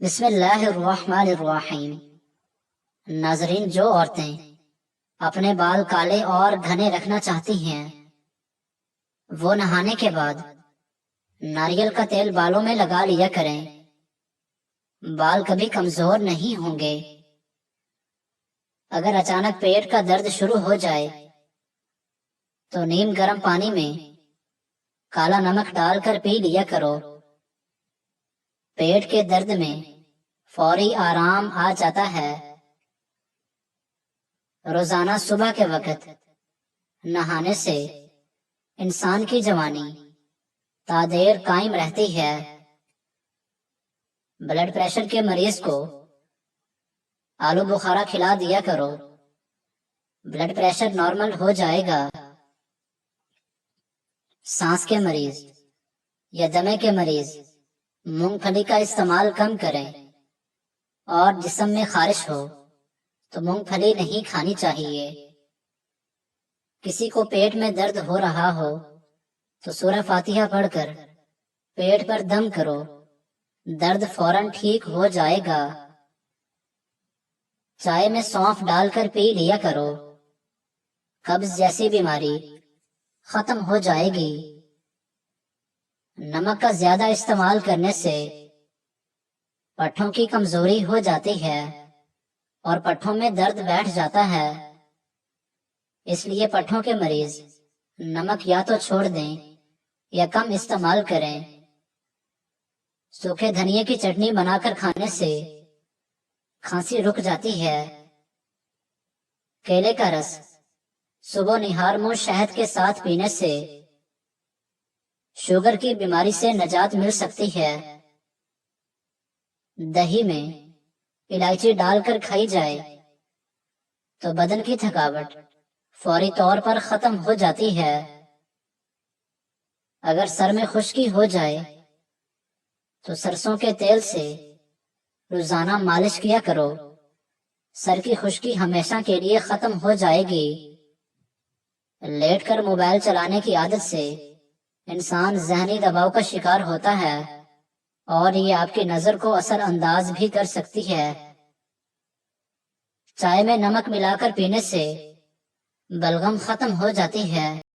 بسم اللہ الرحمن الرحیم۔ ناظرین، جو عورتیں اپنے بال کالے اور گھنے رکھنا چاہتی ہیں وہ نہانے کے بعد ناریل کا تیل بالوں میں لگا لیا کریں۔ بال کبھی کمزور نہیں ہوں گے۔ اگر اچانک پیٹ کا درد شروع ہو جائے تو نیم گرم پانی میں کالا نمک ڈال کر پی لیا کرو۔ پیٹ کے درد میں فوری آرام آ جاتا ہے۔ روزانہ صبح کے وقت نہانے سے انسان کی جوانی تا دیر قائم رہتی ہے۔ بلڈ پریشر کے مریض کو آلو بخارا کھلا دیا کرو، بلڈ پریشر نارمل ہو جائے گا۔ سانس کے مریض یا دمے کے مریض مونگ پھلی کا استعمال کم کریں، اور جسم میں خارش ہو تو مونگ پھلی نہیں کھانی چاہیے۔ کسی کو پیٹ میں درد ہو رہا ہو تو سورہ فاتحہ پڑھ کر پیٹ پر دم کرو، درد فوراً ٹھیک ہو جائے گا۔ چائے میں سونف ڈال کر پی لیا کرو، قبض جیسی بیماری ختم ہو جائے گی۔ نمک کا زیادہ استعمال کرنے سے پٹھوں کی کمزوری ہو جاتی ہے اور پٹھوں میں درد بیٹھ جاتا ہے۔ اس لیے پٹھوں کے مریض نمک یا تو چھوڑ دیں یا کم استعمال کریں۔ سوکھے دھنیے کی چٹنی بنا کر کھانے سے کھانسی رک جاتی ہے۔ کیلے کا رس صبح نہار منہ شہد کے ساتھ پینے سے شوگر کی بیماری سے نجات مل سکتی ہے۔ دہی میں الائچی ڈال کر کھائی جائے تو بدن کی تھکاوٹ فوری طور پر ختم ہو جاتی ہے۔ اگر سر میں خشکی ہو جائے تو سرسوں کے تیل سے روزانہ مالش کیا کرو، سر کی خشکی ہمیشہ کے لیے ختم ہو جائے گی۔ لیٹ کر موبائل چلانے کی عادت سے انسان ذہنی دباؤ کا شکار ہوتا ہے اور یہ آپ کی نظر کو اثر انداز بھی کر سکتی ہے۔ چائے میں نمک ملا کر پینے سے بلغم ختم ہو جاتی ہے۔